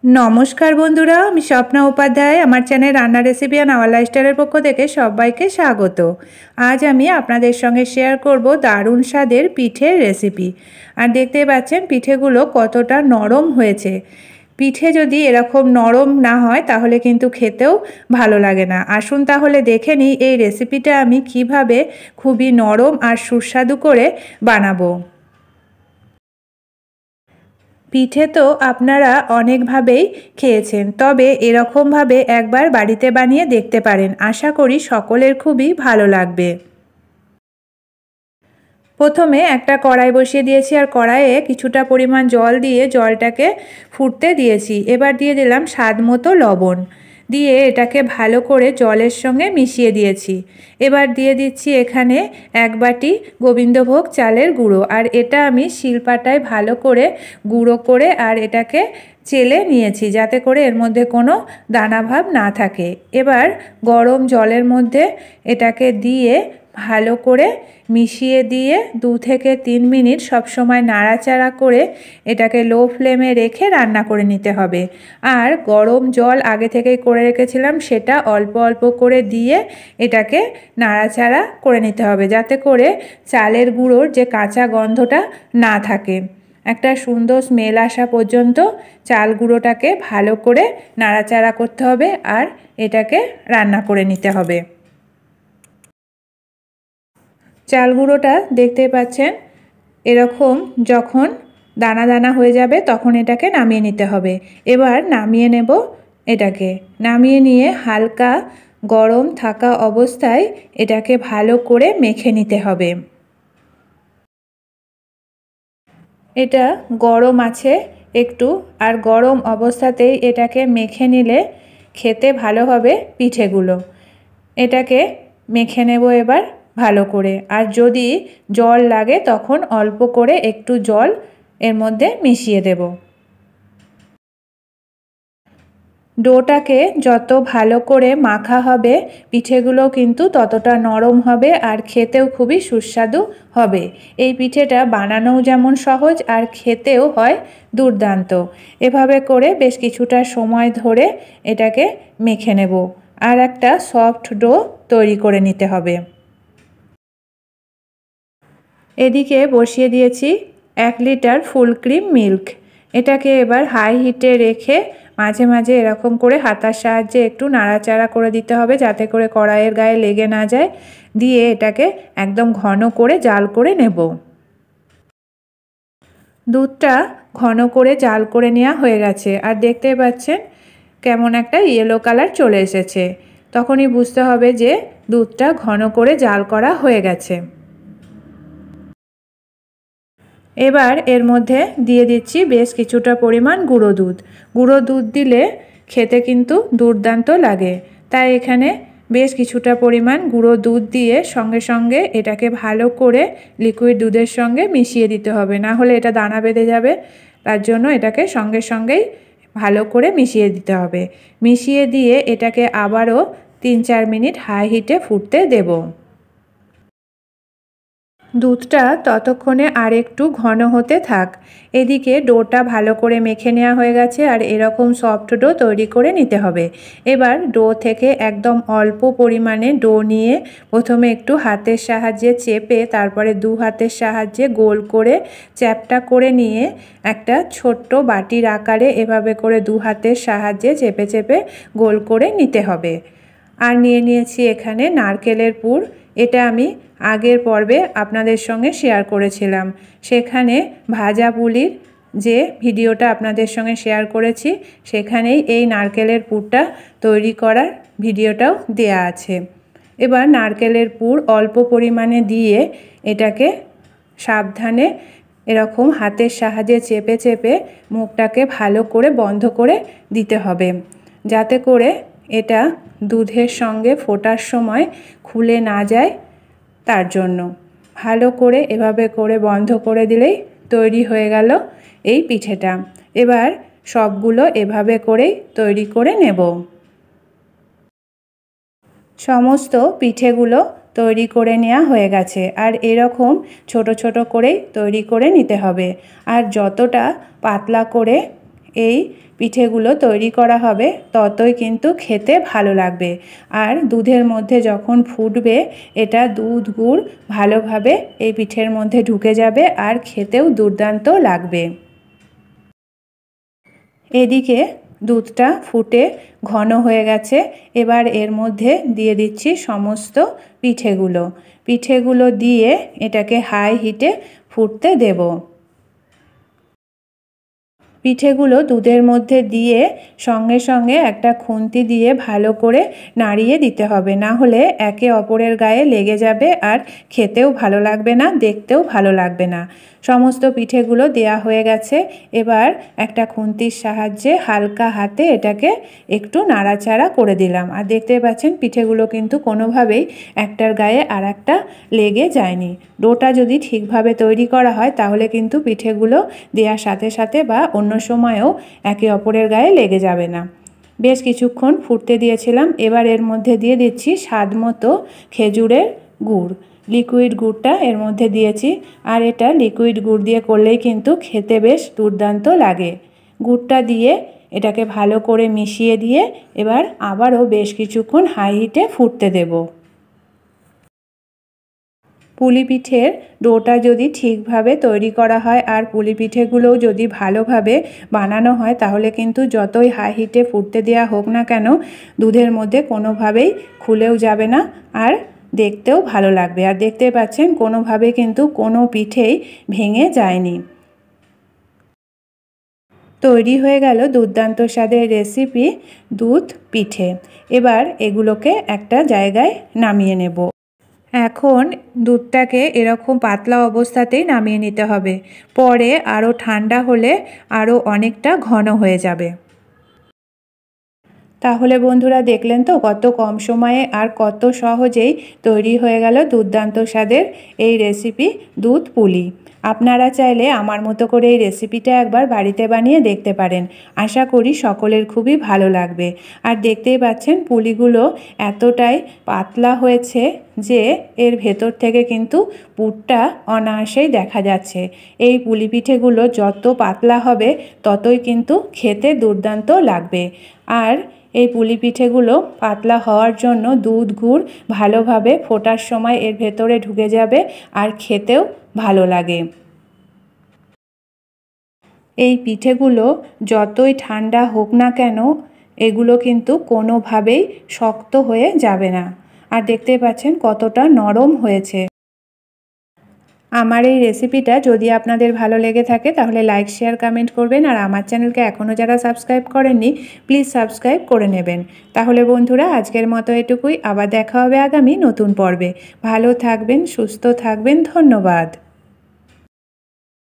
नमस्कार बंधुरा आमि स्वप्ना उपाध्याय आमार चैनल रान्ना रेसिपि एंड आवर लाइफस्टाइलेर पक्ष थेके सबाइके स्वागत। आज आमि आपनादेर संगे शेयर करब दारुण स्वादेर पिठेर रेसिपि। और देखतेई पाच्छेन पिठेगुलो कतटा नरम हयेछे। पिठे यदि एरकम नरम ना हय ताहले किन्तु खेतेও भालो लागे ना। आसुन ताहले देखे निই এই रेसिपिटा आमि किभाबे खुबই नरम और सुस्वादु करे बानाबो। पिठे तो आपनारा अनेक भावेई खेयेछेन, तबे एरकम भावे एकबार बाड़ीते बानिये देखते पारेन। आशा करी सकलेर खूबई भालो लागबे। प्रथमे एकटा कड़ाई बसिए दिएछि और कड़ाइये किछुटा परिमाण जल दिए जलटाके फुटते दिएछि। एबार दिए दिलाम स्वादमतो लवण दिए एटाके भालो करे जलेर संगे मिशिए दिएछि। एबार दिए दिচ্ছি एखाने एक बाटी गोविंदभोग चालेर गुड़ो और एटा आमी शिलपाटाय भालो करे गुड़ो करे और एटाके চেলে নিয়েছি যাতে করে এর মধ্যে কোনো দানা ভাব না থাকে। এবার গরম জলের মধ্যে এটাকে দিয়ে ভালো করে মিশিয়ে দিয়ে 2 থেকে 3 মিনিট সব সময় নাড়াচাড়া করে এটাকে লো ফ্লেমে রেখে রান্না করে নিতে হবে। আর গরম জল আগে থেকেই করে রেখেছিলাম সেটা অল্প অল্প করে দিয়ে এটাকে নাড়াচাড়া করে নিতে হবে যাতে করে চালের গুঁড়োর যে কাঁচা গন্ধটা না থাকে। একটা সুন্দর স্মেল আসা পর্যন্ত চাল গুঁড়োটাকে ভালো করে নাড়াচাড়া করতে হবে আর এটাকে রান্না করে নিতে হবে। চাল গুঁড়োটা দেখতে পাচ্ছেন এরকম যখন দানা দানা হয়ে যাবে তখন এটাকে নামিয়ে নিতে হবে। এবার নামিয়ে নেব। এটাকে নামিয়ে নিয়ে হালকা গরম থাকা অবস্থায় এটাকে ভালো করে মেখে নিতে হবে। এটা গরম আছে একটু আর গরম অবস্থাতেই এটাকে মেখে নিলে খেতে ভালো হবে পিঠেগুলো। এটাকে মেখে নেব এবার ভালো করে। আর যদি জল লাগে তখন অল্প করে একটু জল এর মধ্যে মিশিয়ে দেব। ডোটাকে যত ভালো করে মাখা হবে পিঠেগুলো কিন্তু ততটা নরম হবে আর খেতেও খুবই সুস্বাদু হবে। এই পিঠেটা বানানোও যেমন সহজ আর খেতেও হয় দুর্দান্ত। এভাবে করে বেশ কিছুটা সময় ধরে এটাকে মেখে নেব আর একটা সফট ডো তৈরি করে নিতে হবে। এদিকে বসিয়ে দিয়েছি 1 লিটার ফুল ক্রিম মিল্ক। এটাকে এবার হাই হিটে রেখে মাঝে মাঝে এরকম করে হাতার সাহায্যে একটু নাড়াচাড়া করে দিতে হবে যাতে করে কড়াইয়ের গায়ে লেগে না যায়। দিয়ে এটাকে একদম ঘন করে জাল করে নেব। দুধটা ঘন করে জাল করে নেওয়া হয়ে গেছে আর দেখতেই পাচ্ছেন কেমন একটা ইয়েলো কালার চলে এসেছে। তখনই বুঝতে হবে যে দুধটা ঘন করে জাল করা হয়ে গেছে। এবার এর মধ্যে দিয়ে দিচ্ছি বেশ কিছুটা পরিমাণ গুঁড়ো দুধ। গুঁড়ো দুধ দিলে খেতে কিন্তু দুর্দান্ত লাগে, তাই এখানে বেশ কিছুটা পরিমাণ গুঁড়ো দুধ দিয়ে সঙ্গে সঙ্গে এটাকে ভালো করে লিকুইড দুধের সঙ্গে মিশিয়ে দিতে হবে, না হলে এটা দানা বেঁধে যাবে। তার জন্য এটাকে সঙ্গে সঙ্গেই ভালো করে মিশিয়ে দিতে হবে। মিশিয়ে দিয়ে এটাকে আবারও 3-4 মিনিট হাই হিটে ফুটতে দেব। দুধটা ততক্ষণে আর একটু ঘন হতে থাক। এদিকে ডোটা ভালো করে মেখে নেওয়া হয়ে গেছে আর এরকম সফট ডো তৈরি করে নিতে হবে। এবার ডো থেকে একদম অল্প পরিমাণে ডো নিয়ে প্রথমে একটু হাতের সাহায্যে চেপে তারপরে 2 হাতের সাহায্যে গোল করে চ্যাপটা করে নিয়ে একটা ছোট্ট বাটির আকারে এভাবে করে 2 হাতের সাহায্যে চেপে চেপে গোল করে নিতে হবে। আর নিয়ে নিয়েছি এখানে নারকেলের পুর। এটা আমি আগের পর্বে আপনাদের সঙ্গে শেয়ার করেছিলাম। সেখানে ভাজা পুলির যে ভিডিওটা আপনাদের সঙ্গে শেয়ার করেছি সেখানেই এই নারকেলের পুরটা তৈরি করার ভিডিওটাও দেয়া আছে। এবার নারকেলের পুর অল্প পরিমাণে দিয়ে এটাকে সাবধানে এরকম হাতের সাহায্যে চেপে চেপে মুখটাকে ভালো করে বন্ধ করে দিতে হবে যাতে করে এটা দুধের সঙ্গে ফোটার সময় খুলে না যায়। তার জন্য ভালো করে এভাবে করে বন্ধ করে দিলেই তৈরি হয়ে গেল এই পিঠেটা। এবার সবগুলো এভাবে করেই তৈরি করে নেব। সমস্ত পিঠেগুলো তৈরি করে নেওয়া হয়ে গেছে আর এরকম ছোট ছোট করেই তৈরি করে নিতে হবে। আর যতটা পাতলা করে এই পিঠেগুলো তৈরি করা হবে ততই কিন্তু খেতে ভালো লাগবে। আর দুধের মধ্যে যখন ফুটবে এটা দুধ গুড় ভালোভাবে এই পিঠের মধ্যে ঢুকে যাবে আর খেতেও দুর্দান্ত লাগবে। এদিকে দুধটা ফুটে ঘন হয়ে গেছে। এবার এর মধ্যে দিয়ে দিচ্ছি সমস্ত পিঠেগুলো দিয়ে এটাকে হাই হিটে ফুটতে দেব। পিঠেগুলো দুধের মধ্যে দিয়ে সঙ্গে সঙ্গে একটা খুন্তি দিয়ে ভালো করে নাড়িয়ে দিতে হবে, না হলে একে অপরের গায়ে লেগে যাবে আর খেতেও ভালো লাগবে না, দেখতেও ভালো লাগবে না। সমস্ত পিঠেগুলো দেয়া হয়ে গেছে। এবার একটা খুন্তির সাহায্যে হালকা হাতে এটাকে একটু নাড়াচাড়া করে দিলাম। আর দেখতে পাচ্ছেন পিঠেগুলো কিন্তু কোনোভাবেই একটার গায়ে আর একটা লেগে যায়নি। ডোটা যদি ঠিকভাবে তৈরি করা হয় তাহলে কিন্তু পিঠেগুলো দেওয়ার সাথে সাথে বা অন্য সময়েও একে অপরের গায়ে লেগে যাবে না। বেশ কিছুক্ষণ ফুটতে দিয়েছিলাম। এবার এর মধ্যে দিয়ে দিচ্ছি স্বাদ মতো খেজুরের গুড়। লিকুইড গুড়টা এর মধ্যে দিয়েছি। আর এটা লিকুইড গুড় দিয়ে করলেই কিন্তু খেতে বেশ দুর্দান্ত লাগে। গুড়টা দিয়ে এটাকে ভালো করে মিশিয়ে দিয়ে এবার আবারও বেশ কিছুক্ষণ হাই হিটে ফুটতে দেব। পুলি পিঠের ডোটা যদি ঠিকভাবে তৈরি করা হয় আর পুলি পিঠেগুলোও যদি ভালোভাবে বানানো হয় তাহলে কিন্তু যতই হাই হিটে ফুটতে দেওয়া হোক না কেন দুধের মধ্যে কোনোভাবেই খুলেও যাবে না আর দেখতেও ভালো লাগবে। আর দেখতে পাচ্ছেন কোনোভাবে কিন্তু কোনো পিঠেই ভেঙে যায়নি। তৈরি হয়ে গেল দুর্দান্ত স্বাদের রেসিপি দুধ পিঠে। এবার এগুলোকে একটা জায়গায় নামিয়ে নেব। এখন দুধটাকে এরকম পাতলা অবস্থাতেই নামিয়ে নিতে হবে, পরে আরও ঠান্ডা হলে আরও অনেকটা ঘন হয়ে যাবে। তাহলে বন্ধুরা দেখলেন তো কত কম সময়ে আর কত সহজেই তৈরি হয়ে গেল দুর্দান্ত স্বাদের এই রেসিপি দুধ পুলি। আপনারা চাইলে আমার মতো করে এই রেসিপিটা একবার বাড়িতে বানিয়ে দেখতে পারেন। আশা করি সকলের খুবই ভালো লাগবে। আর দেখতেই পাচ্ছেন পুলিগুলো এতটাই পাতলা হয়েছে যে এর ভেতর থেকে কিন্তু পুরটা অনায়াসেই দেখা যাচ্ছে। এই পুলি পিঠেগুলো যত পাতলা হবে ততই কিন্তু খেতে দুর্দান্ত লাগবে। আর এই পুলি পিঠেগুলো পাতলা হওয়ার জন্য দুধ গুড় ভালোভাবে ফোটার সময় এর ভেতরে ঢুকে যাবে আর খেতেও ভালো লাগে। এই পিঠেগুলো যতই ঠান্ডা হোক না কেন এগুলো কিন্তু কোনোভাবেই শক্ত হয়ে যাবে না। আর দেখতে পাচ্ছেন কতটা নরম হয়েছে। আমার এই রেসিপিটা যদি আপনাদের ভালো লেগে থাকে তাহলে লাইক শেয়ার কমেন্ট করবেন। আর আমার চ্যানেলকে এখনও যারা সাবস্ক্রাইব করেননি প্লিজ সাবস্ক্রাইব করে নেবেন। তাহলে বন্ধুরা আজকের মতো এটুকুই। আবার দেখা হবে আগামী নতুন পর্বে। ভালো থাকবেন, সুস্থ থাকবেন। ধন্যবাদ।